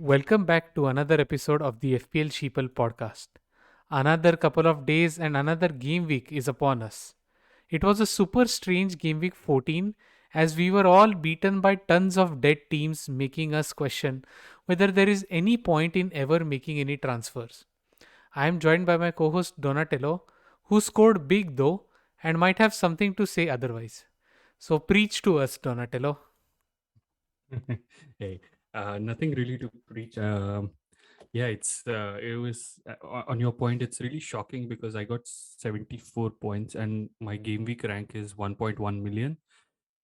Welcome back to another episode of the FPL Sheeple podcast. Another couple of days and another game week is upon us. It was a super strange game week 14 as we were all beaten by tons of dead teams, making us question whether there is any point in ever making any transfers. I am joined by my co host Donatello, who scored big though and might have something to say otherwise. So, preach to us, Donatello. Hey, nothing really to preach. Yeah, it was on your point. It's really shocking because I got 74 points and my game week rank is 1.1 million,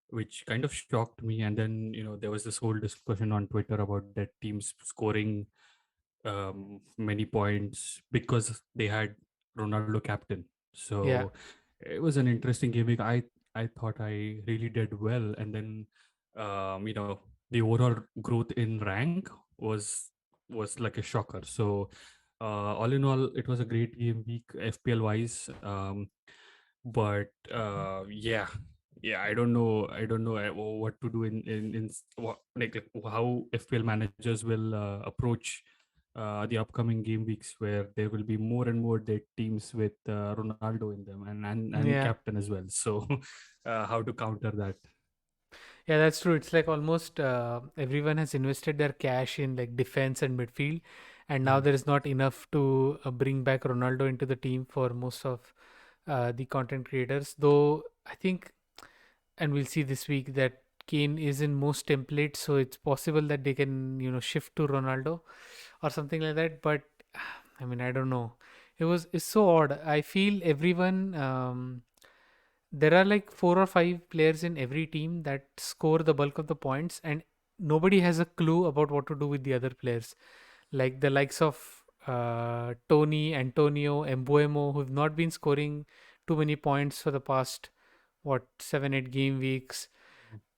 which kind of shocked me. And then there was this whole discussion on Twitter about that teams scoring many points because they had Ronaldo captain. Yeah, So it was an interesting game week. I thought I really did well, and then the overall growth in rank was like a shocker. So all in all, it was a great game week FPL wise. But yeah, I don't know what to do like how FPL managers will approach the upcoming game weeks where there will be more and more dead teams with Ronaldo in them and yeah. captain as well. So how to counter that? Yeah, that's true. It's like almost everyone has invested their cash in like defense and midfield, and now Mm. there is not enough to bring back Ronaldo into the team for most of the content creators. Though I think, and we'll see this week that Kane is in most templates, so it's possible that they can shift to Ronaldo or something like that. But I mean, I don't know. It's so odd. I feel everyone. There are like four or five players in every team that score the bulk of the points, and nobody has a clue about what to do with the other players. Like the likes of Tony, Antonio, Embuemo, who've not been scoring too many points for the past what 7, 8 game weeks,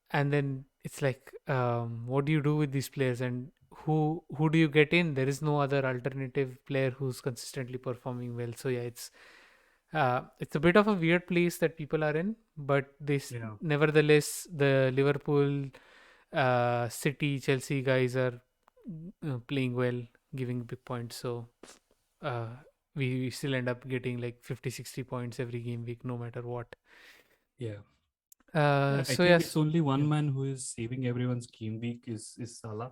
and then it's like, what do you do with these players, and who do you get in? There is no other alternative player who's consistently performing well. So yeah, it's a bit of a weird place that people are in, but Yeah. nevertheless, the Liverpool, City, Chelsea guys are playing well, giving big points. So uh, we still end up getting like 50, 60 points every game week, no matter what. Yeah. I So think it's yes, only yeah, one man who is saving everyone's game week is Salah.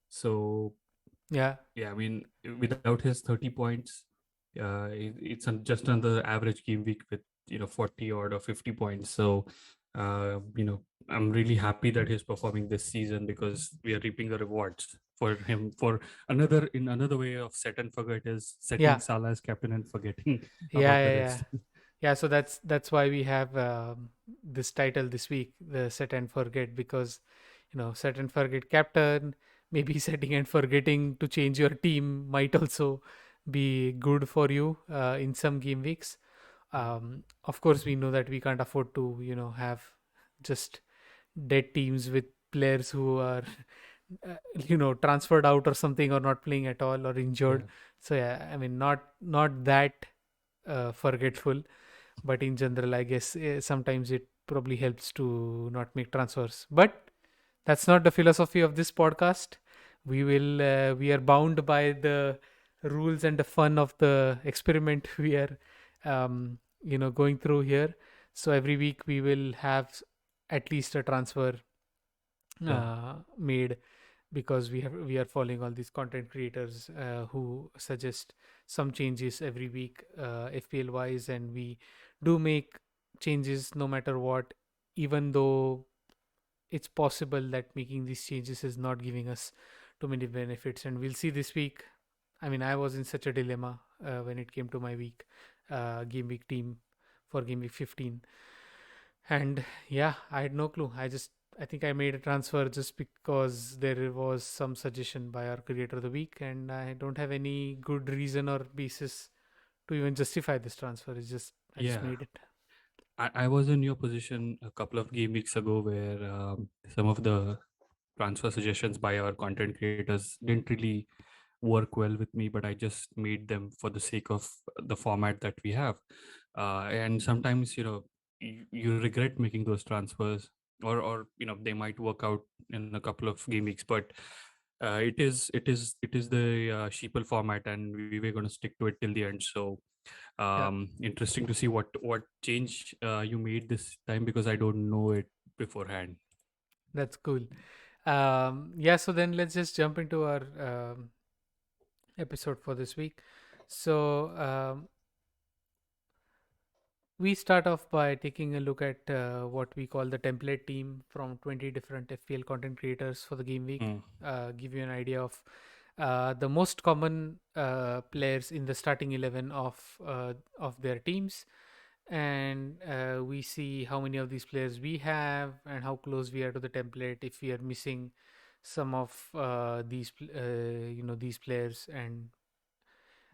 So yeah, yeah, I mean, without his 30 points, it's just another average game week with 40 or 50 points. So I'm really happy that he's performing this season because we are reaping the rewards for him. For another way of set and forget is setting yeah, Salah as captain and forgetting yeah, about the yeah, yeah. rest. Yeah, so that's why we have this title this week, the set and forget, because set and forget captain, maybe setting and forgetting to change your team might also be good for you in some game weeks. Of course, we know that we can't afford to have just dead teams with players who are transferred out or something, or not playing at all, or injured. Yeah, So yeah, I mean, not that forgetful, but in general, I guess sometimes it probably helps to not make transfers. But that's not the philosophy of this podcast. We are bound by the rules and the fun of the experiment we are going through here. So every week we will have at least a transfer yeah, made, because we are following all these content creators who suggest some changes every week, FPL wise, and we do make changes no matter what, even though it's possible that making these changes is not giving us too many benefits. And we'll see this week. I mean, I was in such a dilemma when it came to my game week team for game week 15. And yeah, I had no clue. I think I made a transfer just because there was some suggestion by our creator of the week, and I don't have any good reason or basis to even justify this transfer. It's just I just yeah. made it. I was in your position a couple of game weeks ago where some of the transfer suggestions by our content creators didn't really work well with me, but I just made them for the sake of the format that we have. And sometimes, you regret making those transfers, or they might work out in a couple of game weeks. But It is the sheeple format, and we were going to stick to it till the end. So Yeah, interesting to see what change you made this time, because I don't know it beforehand. that's cool. Yeah, so then let's just jump into our episode for this week. So we start off by taking a look at what we call the template team from 20 different FPL content creators for the game week. Mm, Give you an idea of the most common players in the starting 11 of their teams, and we see how many of these players we have and how close we are to the template if we are missing some of these players, and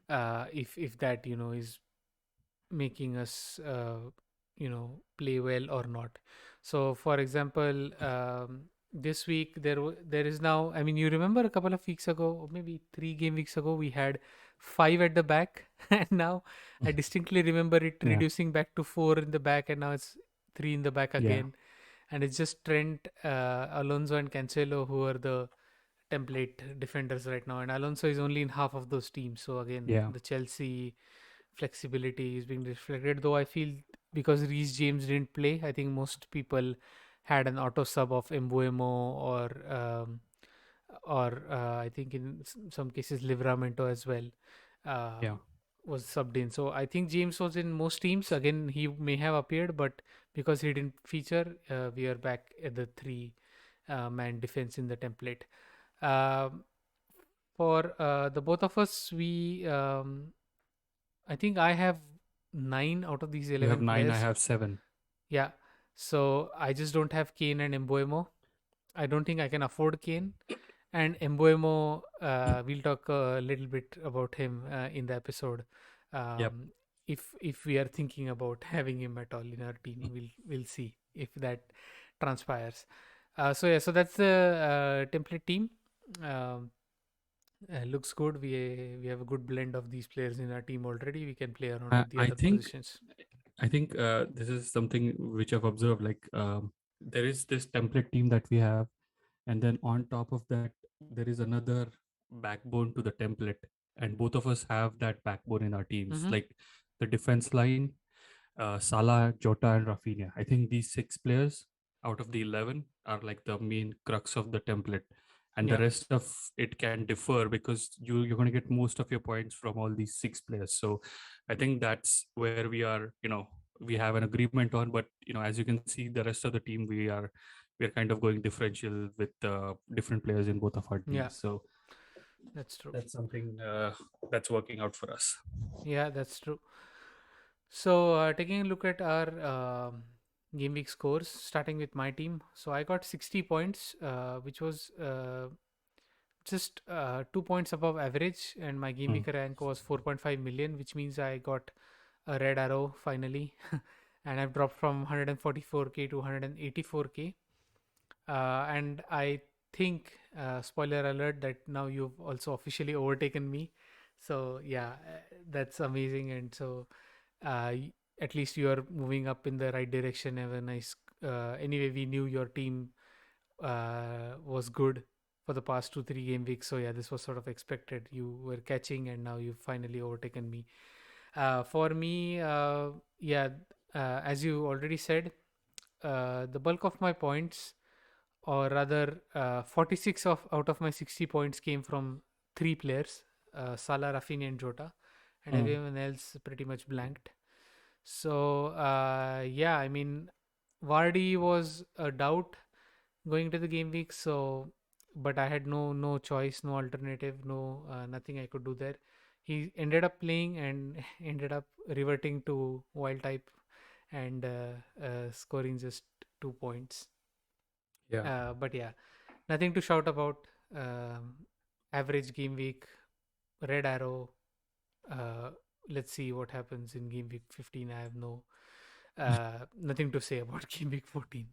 if that is making us play well or not. So for example, this week there is now, I mean, you remember a couple of weeks ago, or maybe 3 game weeks ago, we had 5 at the back and now I distinctly remember it yeah, reducing back to 4 in the back, and now it's 3 in the back yeah, again. And it's just Trent, Alonso and Cancelo who are the template defenders right now, and Alonso is only in half of those teams. So again, yeah, the Chelsea flexibility is being reflected. Though I feel because Reece James didn't play, I think most people had an auto sub of Embuemo or I think in some cases Livramento as well yeah, um, was subbed in. So I think James was in most teams. Again, he may have appeared, but because he didn't feature, we are back at the three man defense in the template. Um, for the both of us, I think I have 9 out of these you have 11 9, I players. have 7. Yeah. So I just don't have Kane and Embuemo. I don't think I can afford Kane. And Embuemo, we'll talk a little bit about him in the episode. Yep. Um, if we are thinking about having him at all in our team, we'll see if that transpires. So yeah, so that's the template team. Um, looks good. We have a good blend of these players in our team already. We can play around I, with the I other think positions. I think this is something which I've observed. Like, there is this template team that we have, and then on top of that, there is another backbone to the template, and both of us have that backbone in our teams. Mm-hmm. Like the defense line, Salah, Jota, and Rafinha. I think these 6 players out of the 11 are like the main crux of the template, and the Yeah. rest of it can differ because you're going to get most of your points from all these 6 players. So I think that's where we are. We have an agreement on, but as you can see, the rest of the team, we are kind of going differential with different players in both of our Yeah. teams. So That's true. that's something that's working out for us. Yeah, that's true. So, taking a look at our game week scores, starting with my team. So, I got 60 points, which was just 2 points above average, and my game Mm. week rank was 4.5 million, which means I got a red arrow finally, and I've dropped from 144k to 184k. And I think, spoiler alert, that now you've also officially overtaken me. So, yeah, that's amazing. And so, at least you are moving up in the right direction. Have a nice. Anyway, we knew your team was good for the past 2 3 game weeks. So yeah, this was sort of expected. You were catching, and now you've finally overtaken me. For me, yeah, as you already said, the bulk of my points, or rather, 46 of out of my 60 points came from 3 players: Salah, Rafinha, and Jota, and Mm. everyone else pretty much blanked. So yeah, I mean, Vardy was a doubt going to the game week. So, but I had no choice, no alternative, no nothing I could do there. He ended up playing and ended up reverting to wild type and scoring just 2 points. Yeah. But yeah, nothing to shout about. Um, Average game week, red arrow. Uh, let's see what happens in game week 15. I have nothing to say about game week 14.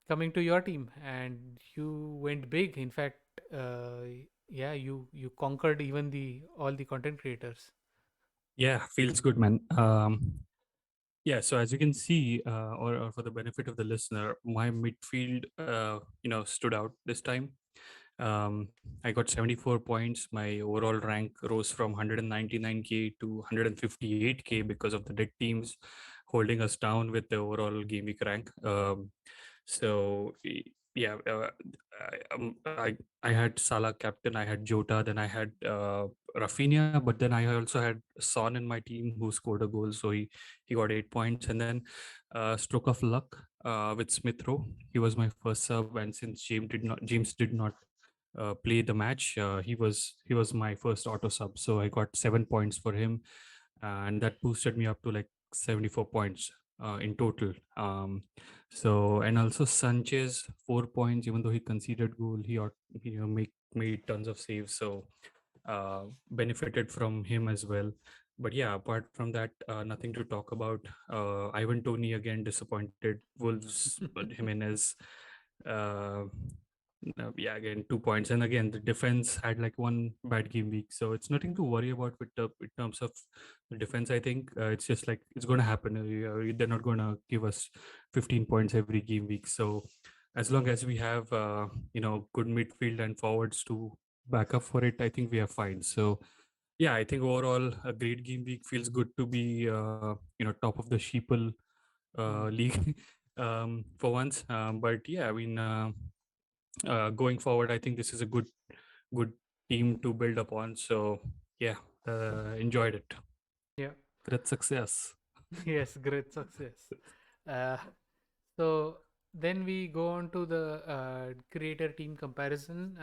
Coming to your team, and you went big. In fact, yeah, you conquered even the all the content creators. Yeah, feels good, man. Yeah, so as you can see, or for the benefit of the listener, my midfield, stood out this time. I got 74 points. My overall rank rose from 199k to 158k because of the dead teams holding us down with the overall game week rank. Yeah, I had Salah captain, I had Jota, then I had Rafinha, but then I also had Son in my team who scored a goal, so he got 8 points, and then stroke of luck with Smith Rowe. He was my first sub, and since James did not play the match, he was my first auto sub, so I got 7 points for him, and that boosted me up to like 74 points in total. And also Sanchez 4 points, even though he conceded goal, he made tons of saves, so benefited from him as well. But yeah, apart from that, nothing to talk about. Ivan Tony again disappointed. Wolves Jimenez, uh, no, yeah, again 2 points, and again the defense had like one bad game week, so it's nothing to worry about in terms of the defense. I think it's just like it's going to happen. They're not going to give us 15 points every game week. So as long as we have good midfield and forwards to back up for it, I think we are fine. So yeah, I think overall a great game week. Feels good to be top of the sheeple Hmm. league for once. But yeah, I mean. Going forward, I think this is a good team to build upon. So yeah, enjoyed it. Yeah. Great success. Yes, great success. Uh, so then we go on to the creator team comparison.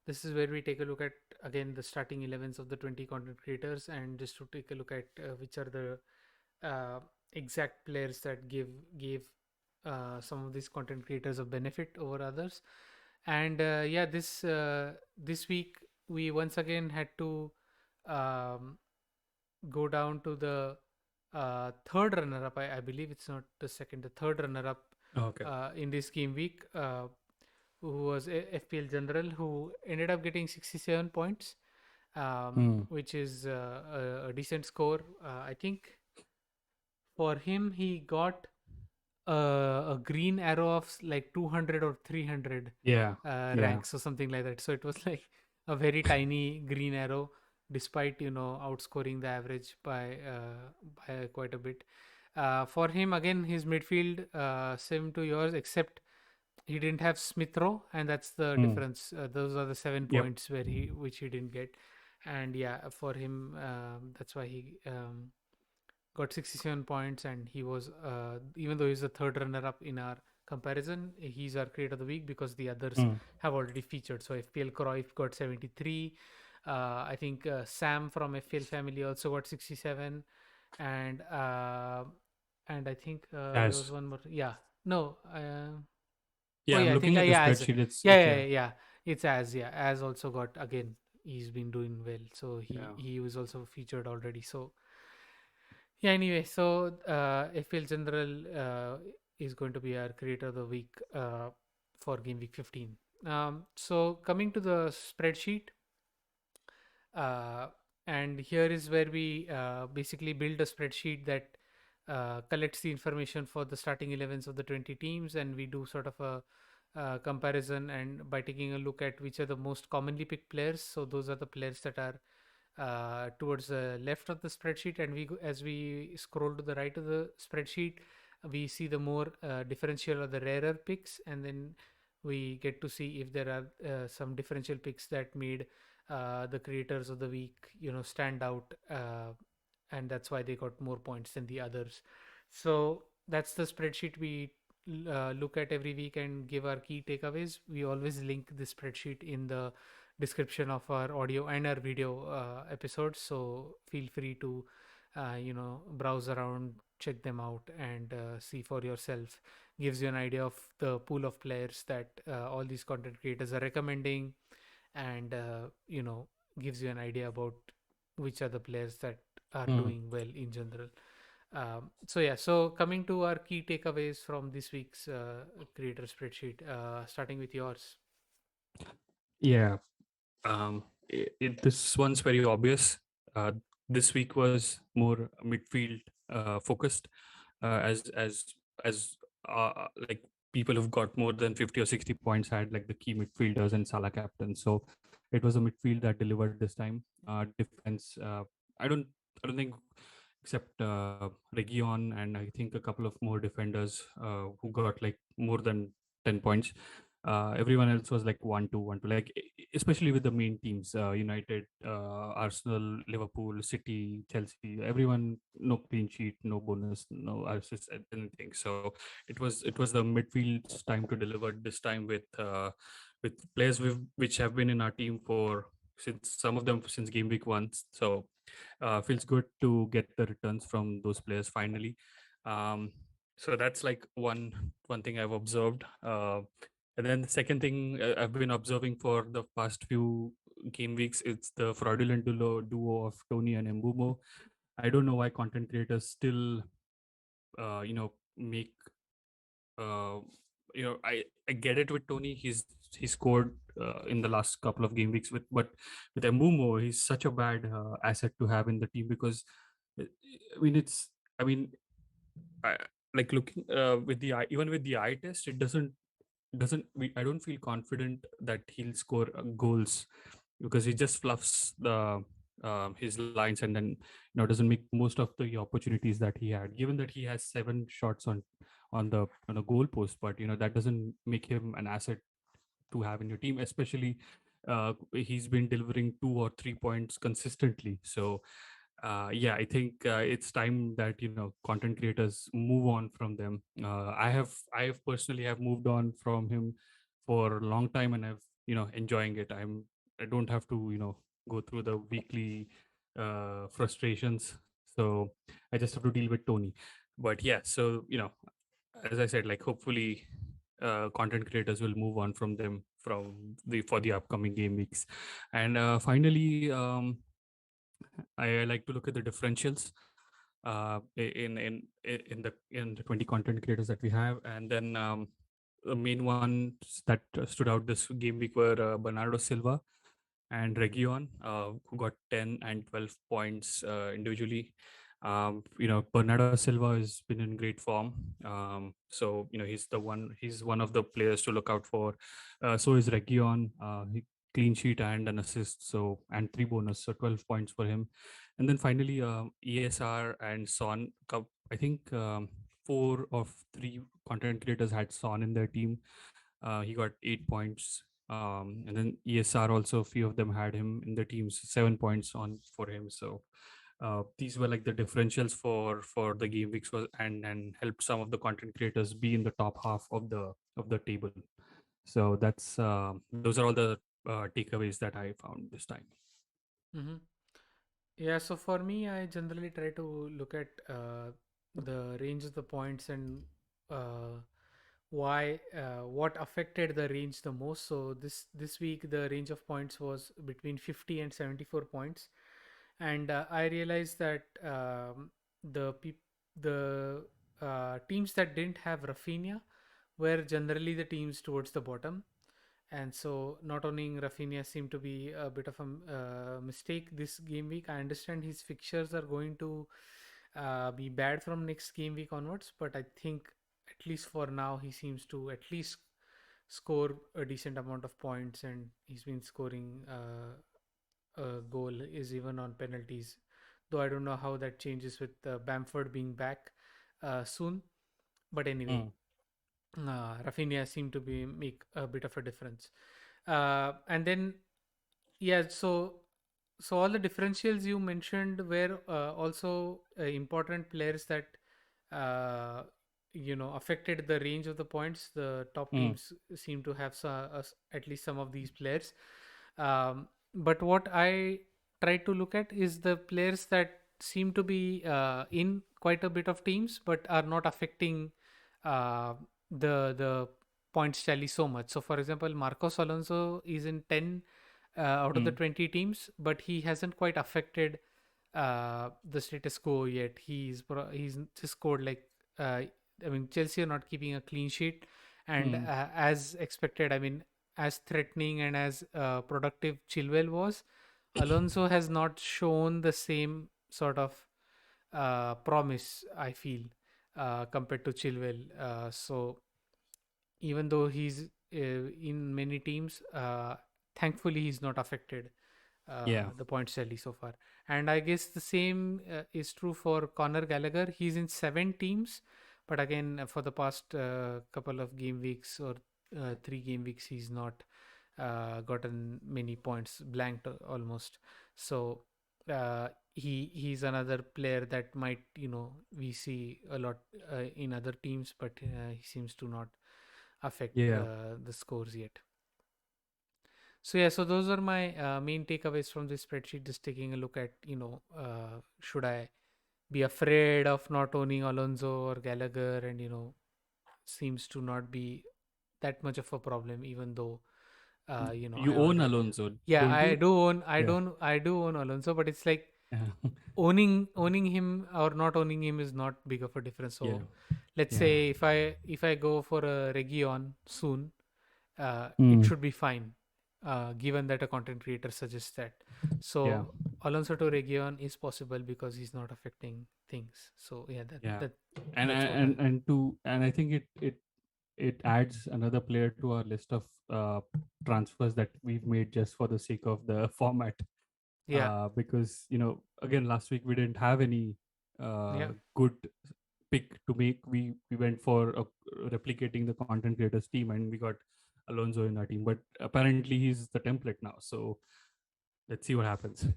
This is where we take a look at again the starting 11s of the 20 content creators, and just to take a look at which are the exact players that gave some of these content creators a benefit over others. And yeah, this week we once again had to um, go down to the third runner up. I believe it's not the second, the third runner up Okay. in this game week, who was FPL General, who ended up getting 67 points, Hmm. which is a decent score. I think for him, he got a green arrow of like 200 or 300 Yeah. Yeah. ranks or something like that. So it was like a very tiny green arrow, despite outscoring the average by quite a bit. For him, again, his midfield same to yours, except he didn't have Smith Rowe, and that's the Hmm. difference. Those are the seven Yep. points which he didn't get, and yeah, for him, that's why he got 67 points, and he was even though he's the third runner up in our comparison, he's our creator of the week because the others Hmm. have already featured. So FPL Cruyff got 73. I think Sam from FPL family also got 67, and I think there was As one more. Yeah, no. Oh yeah, I'm yeah, I think looking at the yeah, as spreadsheet. It's yeah, it. yeah, Yeah. yeah, yeah. It's as yeah, as also got again. He's been doing well, so he Yeah. he was also featured already. So yeah, anyway, so FPL General is going to be our creator of the week for game week 15. So coming to the spreadsheet, uh, and here is where we basically build a spreadsheet that collects the information for the starting 11s of the 20 teams, and we do sort of a comparison, and by taking a look at which are the most commonly picked players. So those are the players that are towards the left of the spreadsheet, and as we scroll to the right of the spreadsheet, we see the more differential or the rarer picks, and then we get to see if there are some differential picks that made the creators of the week stand out, and that's why they got more points than the others. So that's the spreadsheet we look at every week and give our key takeaways. We always link the spreadsheet in the description of our audio and our video episodes, so feel free to browse around, check them out, and see for yourself. Gives you an idea of the pool of players that all these content creators are recommending, and gives you an idea about which are the players that are Hmm. doing well in general. So yeah, so coming to our key takeaways from this week's creator spreadsheet, starting with yours. Yeah. This one's very obvious. This week was more midfield focused as like people who've got more than 50 or 60 points had like the key midfielders and Salah captain. So it was a midfield that delivered this time. Defense, I don't I don't think except Region and I think a couple of more defenders who got like more than 10 points. Everyone else was like 1-2, 1-2, like especially with the main teams, United, Arsenal, Liverpool, City, Chelsea, everyone, no clean sheet, no bonus, no assist, anything. So it was the midfield's time to deliver this time with players which have been in our team for since some of them since game week 1. So feels good to get the returns from those players finally. Um, so that's like one thing I've observed. And then the second thing I've been observing for the past few game weeks, it's the fraudulent duo of Tony and Mbumo. I don't know why content creators still, make uh, I get it with Tony. He scored in the last couple of game weeks but with Mbumo, he's such a bad asset to have in the team because uh, I mean it's I mean I, like looking with the eye, even with the eye test, it I don't feel confident that he'll score goals because he just fluffs the his lines and then doesn't make most of the opportunities that he had, given that he has 7 shots on the goal post, but that doesn't make him an asset to have in your team, especially he's been delivering 2 or 3 points consistently. So yeah, I think it's time that content creators move on from them. I have personally have moved on from him for a long time, and I've enjoying it. I don't have to go through the weekly frustrations, so I just have to deal with Tony. But yeah, so as I said, like hopefully content creators will move on from them from the for the upcoming game weeks. And finally, I like to look at the differentials in the 20 content creators that we have, and then the main ones that stood out this game week were Bernardo Silva and Region, who got 10 and 12 points individually. Bernardo Silva has been in great form. So he's one of the players to look out for. So is Region. Clean sheet and an assist, so and 3 bonus, so 12 points for him. And then finally, ESR and Son. I think 4 of 3 content creators had Son in their team. He got 8 points. And then ESR also, a few of them had him in the teams, 7 points on for him. So these were like the differentials for the game weeks and helped some of the content creators be in the top half of the table. So those are all the takeaways that I found this time. Mm-hmm. Yeah, so for me, I generally try to look at the range of the points and uh, what affected the range the most. So this week the range of points was between 50 and 74 points, and I realized that the teams that didn't have Rafinha were generally the teams towards the bottom. And so not owning Rafinha seemed to be a bit of a mistake this game week. I understand his fixtures are going to be bad from next game week onwards, but I think at least for now he seems to at least score a decent amount of points, and he's been scoring a goal is even on penalties. Though I don't know how that changes with Bamford being back soon. But anyway, Mm, Rafinha seemed to be make a bit of a difference. And then yeah, so all the differentials you mentioned were also important players that uh, affected the range of the points. The top mm, teams seem to have at least some of these players. But what I try to look at is the players that seem to be in quite a bit of teams but are not affecting uh, the points tally so much. So, for example, Marcos Alonso is in 10 out of the mm, 20 teams, but he hasn't quite affected the status quo yet. He's just scored like uh, I mean, Chelsea are not keeping a clean sheet, and mm, as expected, I mean, as threatening and as productive Chilwell was, Alonso has not shown the same sort of promise, I feel, compared to Chilwell. So even though he's in many teams, thankfully he's not affected Yeah. the points tally so far. And I guess the same is true for Conor Gallagher. He's in 7 teams, but again, for the past couple of game weeks or 3 game weeks, he's not gotten many points, blanked almost. So he's another player that might, we see a lot in other teams, but he seems to not affect Yeah. the scores yet. So yeah, so those are my main takeaways from this spreadsheet. Just taking a look at, should I be afraid of not owning Alonso or Gallagher, and seems to not be that much of a problem, even though You I own already, Alonso, yeah, don't I you? do own, Yeah. I do own Alonso, but it's like Yeah. owning him or not owning him is not big of a difference. Yeah. So let's Yeah. say if I go for a Region soon, it Mm. should be fine, given that a content creator suggests that. Yeah. So Alonso to Region is possible because he's not affecting things. So yeah, Yeah. And that's what I'll. I think it adds another player to our list of transfers that we've made just for the sake of the format. Yeah, Because again, last week we didn't have any yeah, good pick to make. We went for replicating the content creators team, and we got Alonso in our team. But apparently he's the template now. So let's see what happens.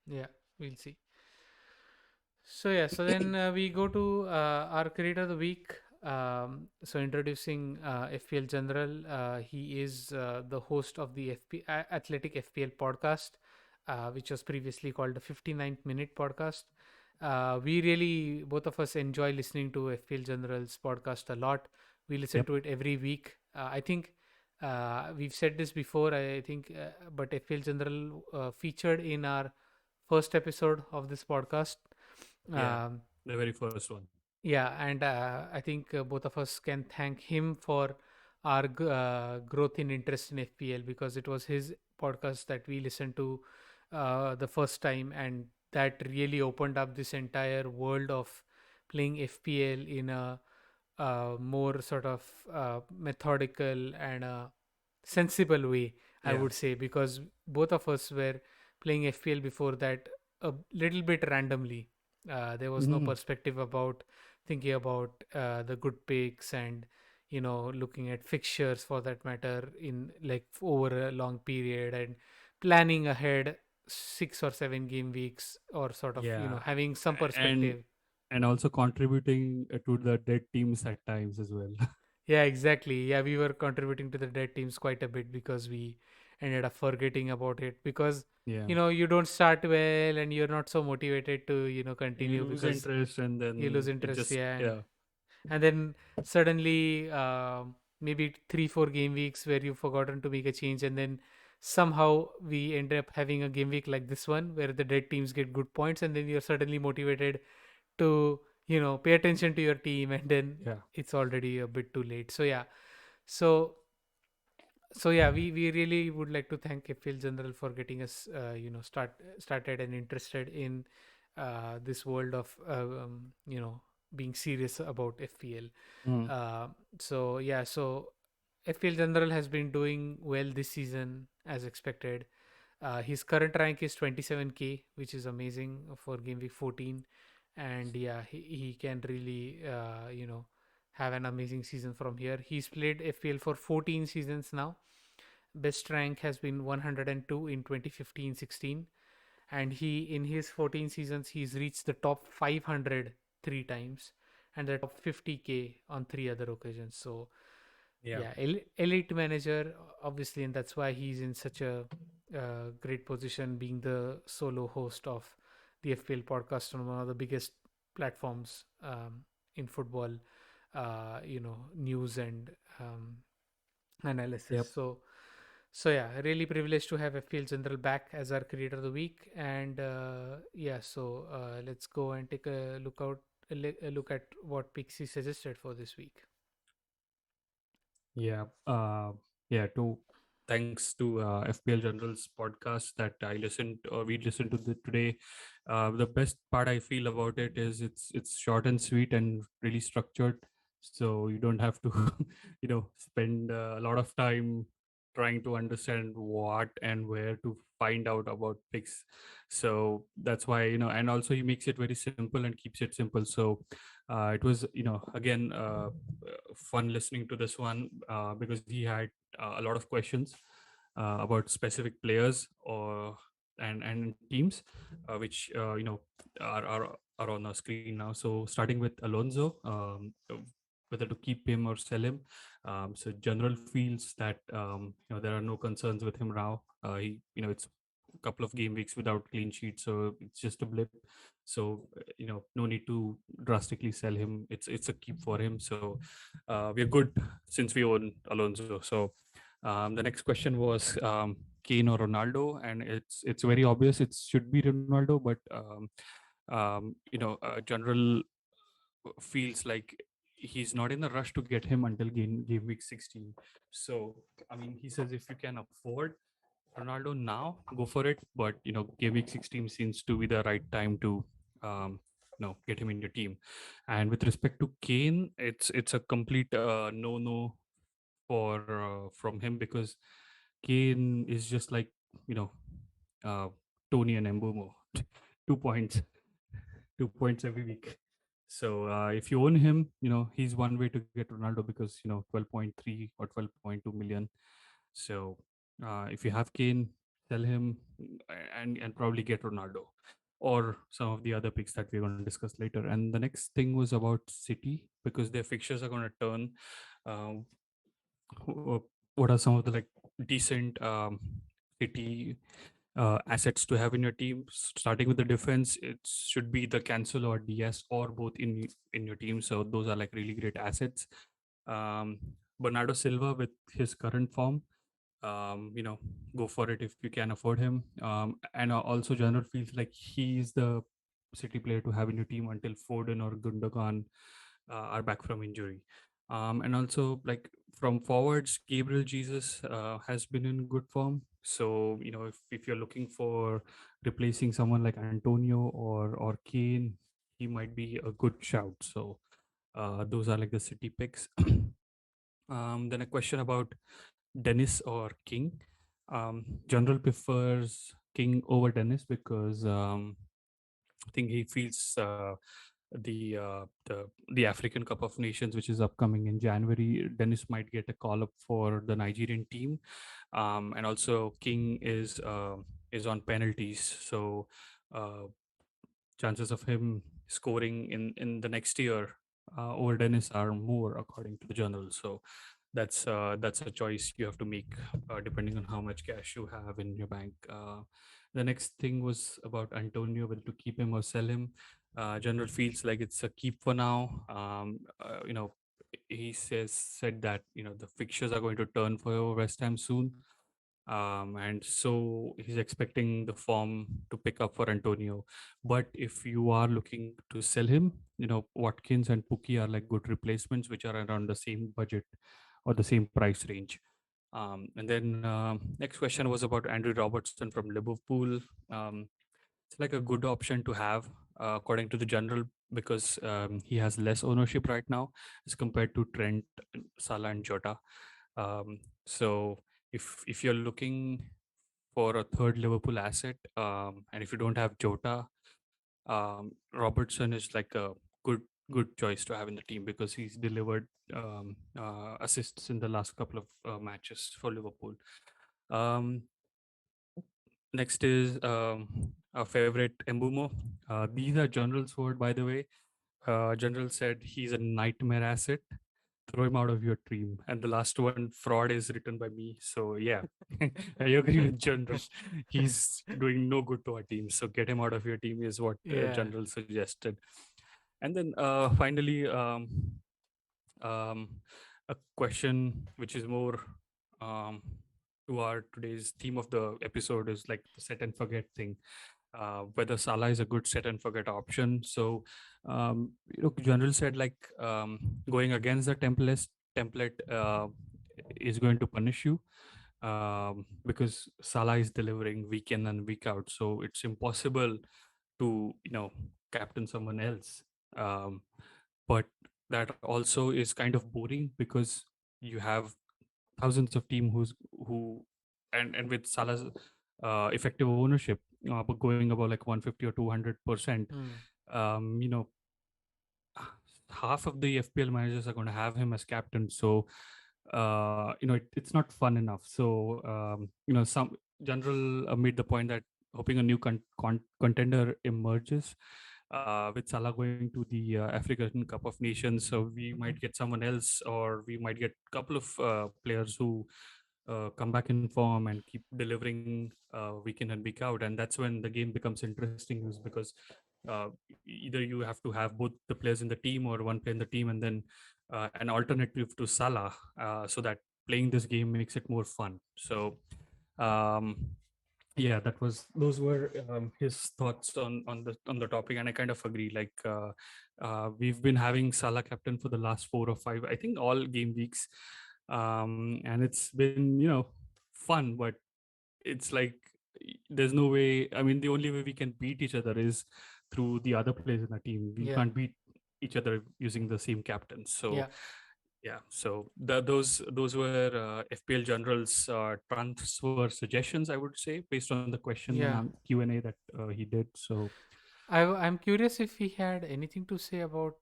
yeah. We'll see. So yeah, so then we go to our creator of the week. So introducing FPL General, he is the host of the Athletic FPL podcast, which was previously called the 59th Minute podcast. We really, both of us, enjoy listening to FPL General's podcast a lot. We listen Yep. to it every week. I think we've said this before. I think, but FPL General featured in our first episode of this podcast. Yeah. um, The very first one. yeah, and I think both of us can thank him for our growth in interest in FPL, because it was his podcast that we listened to the first time, and that really opened up this entire world of playing FPL in a more sort of methodical and sensible way, I Yeah. would say, because both of us were playing FPL before that a little bit randomly. There was no Hmm. perspective about thinking about the good picks and looking at fixtures for that matter in like over a long period and planning ahead 6 or 7 game weeks, or sort of Yeah. having some And perspective. also contributing to the dead teams at times as well. Yeah, exactly. Yeah, we were contributing to the dead teams quite a bit because we ended up forgetting about it, because Yeah. you don't start well and you're not so motivated to You continue, lose because interest, and you lose then it interest. just, Yeah, yeah. and then suddenly maybe 3 4 game weeks where you've forgotten to make a change, and then somehow we end up having a game week like this one where the dead teams get good points, and then you're suddenly motivated to pay attention to your team, and then Yeah. it's already a bit too late. So yeah, so yeah, we really would like to thank FPL General for getting us started and interested in this world of being serious about FPL. Mm. uh, so yeah, so FPL General has been doing well this season as expected. His current rank is 27K, which is amazing for game week 14. And yeah, he can really, have an amazing season from here. He's played FPL for 14 seasons now. Best rank has been 102 in 2015-16. And he, in his 14 seasons, he's reached the top 500 3 times and the top 50K on 3 other occasions. So Yeah. yeah, elite manager, obviously, and that's why he's in such a great position, being the solo host of the FPL podcast on one of the biggest platforms in football, news and analysis. Yep. So yeah, really privileged to have FPL General back as our creator of the week. And yeah, so let's go and take a a look at what Pixie suggested for this week. Yeah. Yeah. To thanks to FPL General's podcast that I listened or we listened to today. The best part I feel about it is it's short and sweet and really structured, so you don't have to spend a lot of time trying to understand what and where to find out about picks. So that's why, and also he makes it very simple and keeps it simple. So it was, again, fun listening to this one because he had a lot of questions about specific players or and teams, which are on our screen now. So starting with Alonso, whether to keep him or sell him. So general feels that there are no concerns with him now. He it's a couple of game weeks without clean sheet, so it's just a blip. So no need to drastically sell him. It's a keep for him. So we're good since we own Alonso. So the next question was Kane or Ronaldo, and it's very obvious it should be Ronaldo, but General feels like he's not in a rush to get him until game week 16. So I mean, he says if you can afford Ronaldo now, go for it. But game week 16 seems to be the right time to get him in your team. And with respect to Kane, it's a complete no for from him because Kane is just like you know uh, Tony and Mbumo, 2 points, 2 points every week. So if you own him, he's one way to get Ronaldo because 12.3 or 12.2 million. So if you have Kane, sell him and probably get Ronaldo or some of the other picks that we're going to discuss later. And the next thing was about City because their fixtures are going to turn. Uh, what are some of the like decent City assets to have in your team? Starting with the defense, it should be the Cancel or DS or both in your team. So those are like really great assets. Um, Bernardo Silva with his current form, go for it if you can afford him. And also, General feels like he's the City player to have in your team until Foden or Gundogan are back from injury. And also, like from forwards, Gabriel Jesus has been in good form. So if you're looking for replacing someone like Antonio or Kane, he might be a good shout. So those are like the City picks. Then a question about Dennis or King. General prefers King over Dennis because I think he feels the African Cup of Nations, which is upcoming in January. Dennis might get a call up for the Nigerian team, and also King is on penalties, so uh, chances of him scoring in the next year over Dennis are more, according to the journal. So that's a choice you have to make depending on how much cash you have in your bank. The next thing was about Antonio, whether to keep him or sell him. General feels like it's a keep for now. He said that the fixtures are going to turn for West Ham soon, and so he's expecting the form to pick up for Antonio. But if you are looking to sell him, Watkins and Pookie are like good replacements, which are around the same budget or the same price range. And then next question was about Andrew Robertson from Liverpool. It's like a good option to have, according to the general, because he has less ownership right now as compared to Trent, Salah, and Jota. So if you're looking for a third Liverpool asset, and if you don't have Jota, Robertson is like a good choice to have in the team because he's delivered assists in the last couple of matches for Liverpool. Um, Next is our favorite Embumo. These are General's word, by the way. General said he's a nightmare asset. Throw him out of your team. And the last one, fraud, is written by me. So yeah, I agree with General. He's doing no good to our team. So get him out of your team is what Yeah. General suggested. And then finally, um, a question which is more um, to our today's theme of the episode is like the set and forget thing. Whether Salah is a good set and forget option. So, General said like going against the template is going to punish you. because Salah is delivering week in and week out. So it's impossible to, captain someone else. Um, but that also is kind of boring because you have thousands of team who and with Salah's effective ownership, but going about like 150 or 200%, Hmm. um, you know, half of the FPL managers are going to have him as captain. So, it's not fun enough. So, some general made the point that hoping a new contender emerges with Salah going to the African Cup of Nations. So we might get someone else, or we might get a couple of players who come back in form and keep delivering week in and week out. And that's when the game becomes interesting, is because uh, either you have to have both the players in the team or one player in the team, and then an alternative to Salah, so that playing this game makes it more fun. So um, yeah, those were his thoughts on the topic, and I kind of agree. Like we've been having Salah captain for the last 4 or 5, I think, all game weeks, and it's been fun, but it's like there's no way. I mean, the only way we can beat each other is through the other players in the team. We Yeah. can't beat each other using the same captain. So Yeah. yeah, so those were FPL General's transfer suggestions, I would say, based on the question and Yeah. Q&A that he did. So I'm curious if he had anything to say about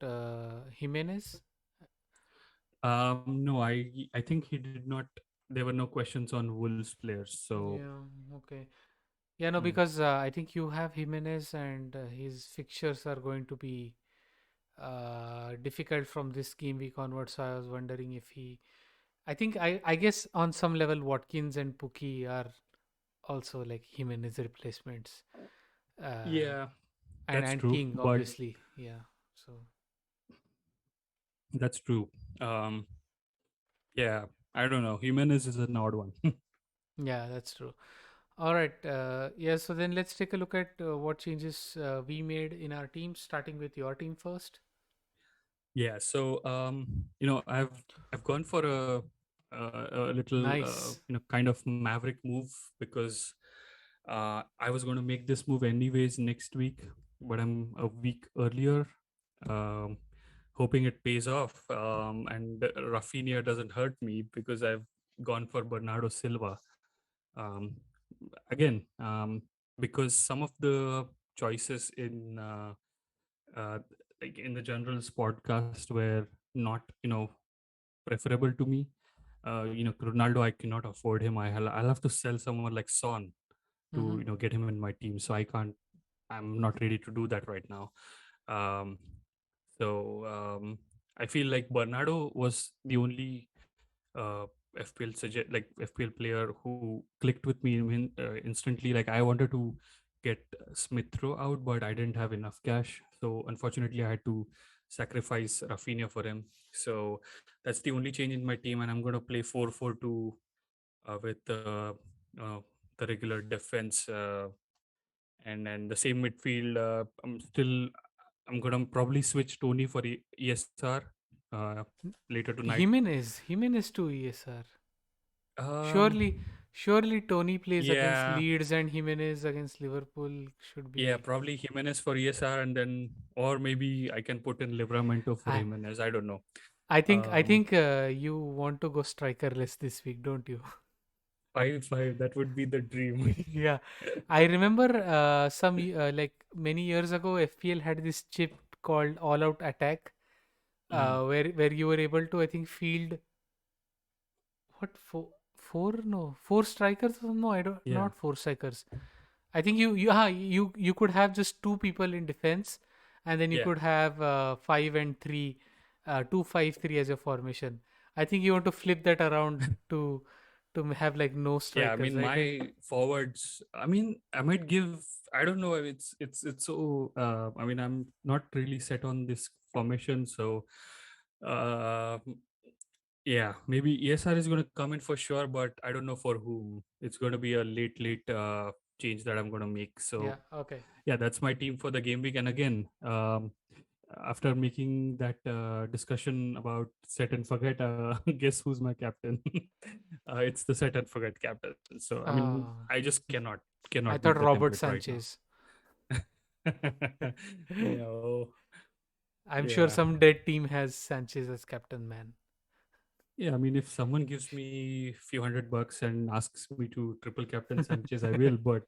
Jimenez. no, I think he did not. There were no questions on Wolves players. So Yeah. Okay. Yeah. No, mm, because I think you have Jimenez, and his fixtures are going to be difficult from this game week onwards. So I was wondering if he. I guess on some level, Watkins and Pookie are also like Jimenez replacements. Uh, yeah, and that's and true. King But obviously. Yeah. So that's true. Um, yeah, I don't know. Jimenez is an odd one. yeah, that's true. All right. Yeah. So then let's take a look at what changes we made in our team, starting with your team first. Yeah, so I've gone for a little Nice. kind of maverick move, because I was going to make this move anyways next week, but I'm a week earlier, um, hoping it pays off. And Rafinha doesn't hurt me because I've gone for Bernardo Silva. Um, Again, because some of the choices in like in the general's podcast were not preferable to me. Ronaldo, I cannot afford him. I'll have to sell someone like Son to Mm-hmm. get him in my team. So I can't. I'm not ready to do that right now. Um, so I feel like Bernardo was the only FPL player who clicked with me instantly. Like I wanted to get Smith Rowe out, but I didn't have enough cash. So unfortunately, I had to sacrifice Rafinha for him. So that's the only change in my team, and I'm going to play 4-4-2 with uh, the regular defense, and the same midfield. I'm gonna probably switch Tony for ESR uh, later tonight. Jimenez to ESR. Um, Surely Tony plays against yeah, Leeds and Jimenez against Liverpool should yeah, be. probably Jimenez for ESR, and then or maybe I can put in Livramento for I Jimenez. I don't know. I Um, think you want to go strikerless this week, don't you? 5-5. That would be the dream. Yeah, I remember like many years ago, FPL had this chip called All Out Attack, Mm, where you were able to, I think, field what four strikers or no, I don't, yeah, not four strikers. I think you could have just two people in defense, and then you yeah. could have 5 and 3, 2-5-3 as a formation. I think you want to flip that around to have like no Yeah, I strikers, mean right? my forwards. I mean, I might give. I don't know. It's so. I mean, I'm not really set on this formation, so uh, yeah, maybe ESR is going to come in for sure, but I don't know for whom. It's going to be a late change that I'm going to make. So Yeah. Okay. yeah, that's my team for the game week. And again, after making that discussion about set and forget, guess who's my captain? It's the set and forget captain. So I mean, I Ah, just cannot I beat thought the Robert template right now. Sanchez. No, I'm sure yeah. some dead team has Sanchez as captain, man. Yeah, I mean, if someone gives me few $100 and asks me to triple captain Sanchez, I will, but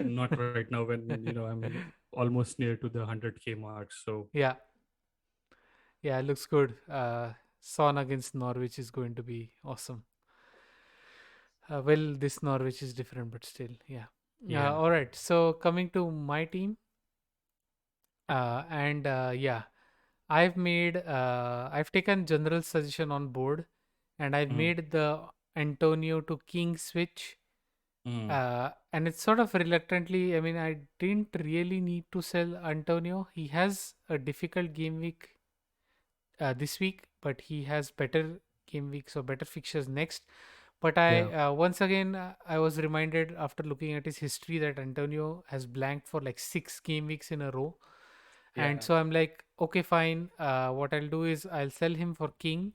not right now when I'm almost near to the 100K mark. So Yeah, yeah, it looks good. Son against Norwich is going to be awesome. Well, this Norwich is different, but still, yeah. yeah. All right. So coming to my team, and yeah, I've taken general suggestion on board, and I've Mm, made the Antonio to King switch. mm, And it's sort of reluctantly. I mean, I didn't really need to sell Antonio. He has a difficult game week this week, but he has better game weeks or better fixtures next. But yeah, once again, I was reminded after looking at his history that Antonio has blanked for like 6 game weeks in a row. And yeah. so I'm like, okay, fine. What I'll do is I'll sell him for King.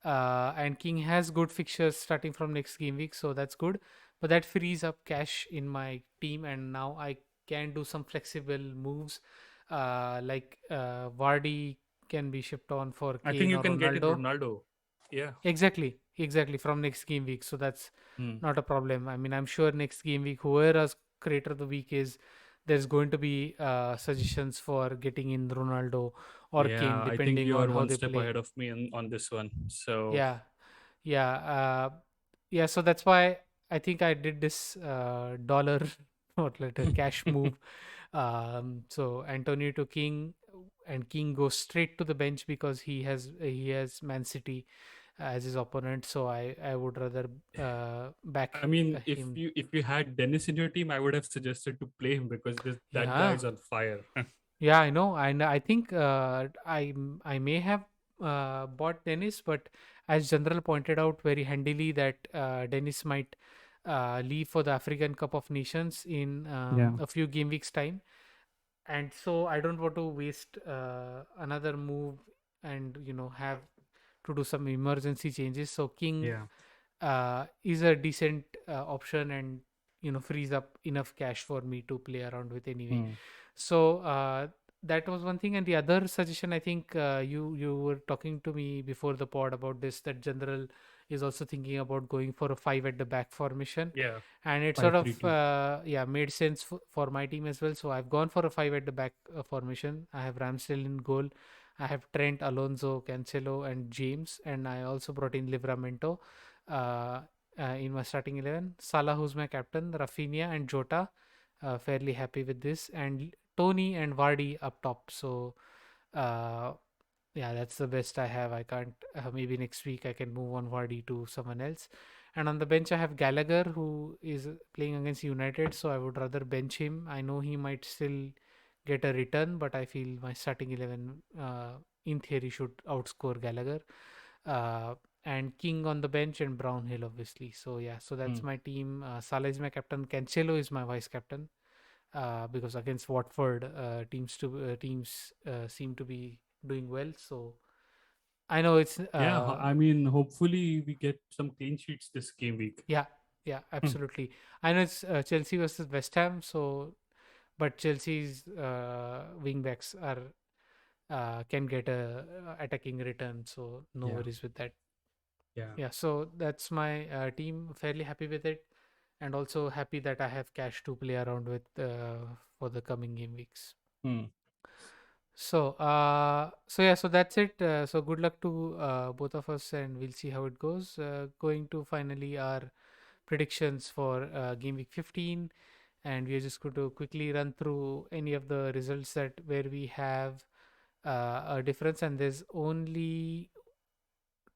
And King has good fixtures starting from next game week, so that's good. But that frees up cash in my team, and now I can do some flexible moves, like Vardy can be shipped on for I think Kane you or can get in Ronaldo. Ronaldo. Yeah. Exactly from next game week. So that's Mm. not a problem. I mean, I'm sure next game week, whoever as creator of the week is, there's going to be suggestions for getting in Ronaldo or Kane, Yeah, I think depending you on are how one they step play. ahead of me on this one. So Yeah, yeah, yeah. So that's why I think I did this dollar or like a cash move. So Antonio to King, and King goes straight to the bench because he has Man City as his opponent. So I would rather I back mean, him. if you had Dennis in your team, I would have suggested to play him because that guy Yeah, is on fire. yeah, I know, and I think I may have bought Dennis, but as General pointed out very handily that Dennis might leave for the African Cup of Nations in Yeah. a few game weeks time, and so I don't want to waste another move and have to do some emergency changes. So King Yeah. is a decent option, and frees up enough cash for me to play around with anyway. Mm. So that was one thing, and the other suggestion, I think you were talking to me before the pod about this, that General is also thinking about going for a 5 at the back formation, Yeah. and it sort of 5-3-2. yeah, made sense for my team as well. So I've gone for a 5 at the back formation. I have Ramsdale in goal, I have Trent, Alonso, Cancelo, and James, and I also brought in Livramento uh, in my starting 11. Salah, who's my captain, Rafinha, and Jota. Fairly happy with this, and Tony and Vardy up top. So uh, yeah, that's the best I have. I can't. Maybe next week I can move on Vardy to someone else. And on the bench I have Gallagher, who is playing against United. So I would rather bench him. I know he might still get a return, but I feel my starting 11, in theory, should outscore Gallagher. Uh, and King on the bench and Brownhill, obviously. So yeah, so that's Mm. my team. Salah is my captain. Cancelo is my vice captain. Because against Watford, teams seem to be doing well. So I know it's Yeah. I mean, hopefully we get some clean sheets this game week. yeah, yeah, absolutely. I know it's Chelsea versus West Ham. So but Chelsea's wing backs are can get a attacking return. So no Yeah. worries with that. Yeah. Yeah, so that's my team. Fairly happy with it, and also happy that I have cash to play around with for the coming game weeks. Mm. So yeah, so that's it. So good luck to both of us, and we'll see how it goes. Going to finally our predictions for game week 15, and we are just going to quickly run through any of the results that where we have a difference, and there's only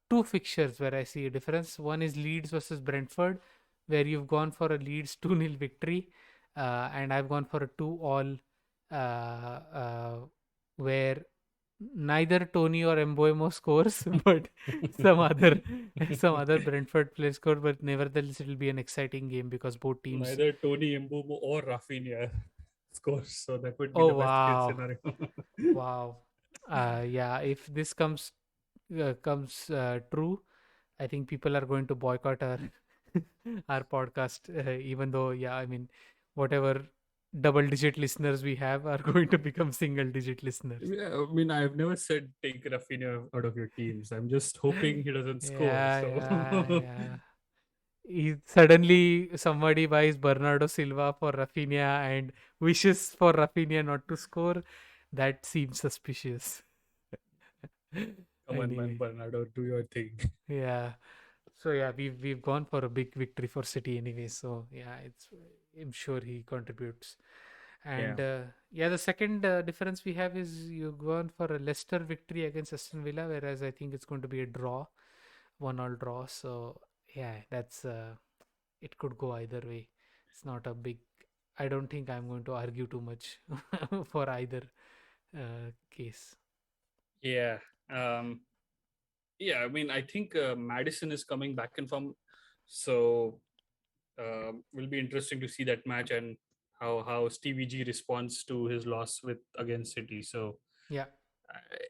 two fixtures where I see a difference. One is Leeds versus Brentford, where you've gone for a Leeds 2-0 victory, and I've gone for a 2-all, where neither Tony or Emboimo scores, but some other some other Brentford player score. But nevertheless, it'll be an exciting game because both teams. Neither Tony Mbumo or Rafinha scores, so that would be Oh the best case wow, scenario. wow! Yeah, if this comes true, I think people are going to boycott our our podcast. Even though, yeah, I mean, whatever double-digit listeners we have are going to become single-digit listeners. Yeah, I mean, I've never said take Rafinha out of your teams. I'm just hoping he doesn't score. Yeah, yeah, So yeah. Suddenly somebody buys Bernardo Silva for Rafinha and wishes for Rafinha not to score. That seems suspicious. come on, man, Anyway, Bernardo, do your thing. yeah. So yeah, we've gone for a big victory for City anyway. So yeah, it's I'm sure he contributes. Yeah. And yeah, the second difference we have is you've gone for a Leicester victory against Aston Villa, whereas I think it's going to be a draw, 1-1 draw. So yeah, that's it could go either way. It's not a big. I don't think I'm going to argue too much for either case. Yeah. Um, yeah, I mean, I think Madison is coming back in form. So will be interesting to see that match and how Stevie G responds to his loss with against City. So Yeah,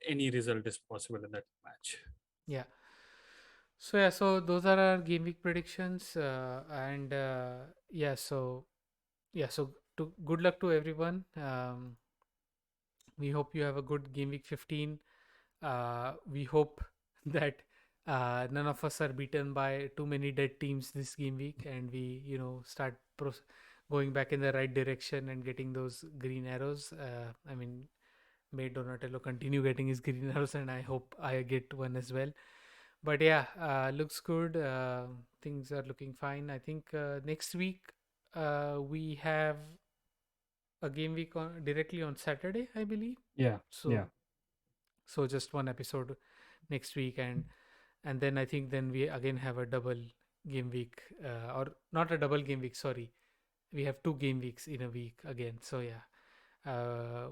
any result is possible in that match. yeah. So yeah, so those are our game week predictions, and yeah, so yeah, so to good luck to everyone. We hope you have a good game week 15. We hope that none of us are beaten by too many dead teams this game week, and we start going back in the right direction and getting those green arrows. I mean, may Donatello continue getting his green arrows, and I hope I get one as well. But yeah, looks good. Things are looking fine. I think next week we have a game week directly on Saturday, I believe. Yeah, So yeah, just one episode next week, and then I think then we again have a double game week, or not a double game week. Sorry, we have two game weeks in a week again. So yeah,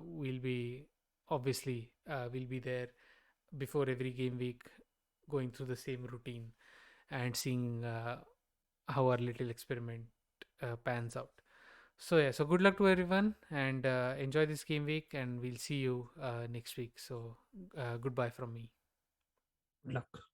we'll be obviously we'll be there before every game week, going through the same routine and seeing how our little experiment pans out. So yeah, so good luck to everyone and enjoy this game week, and we'll see you next week. So goodbye from me. good luck.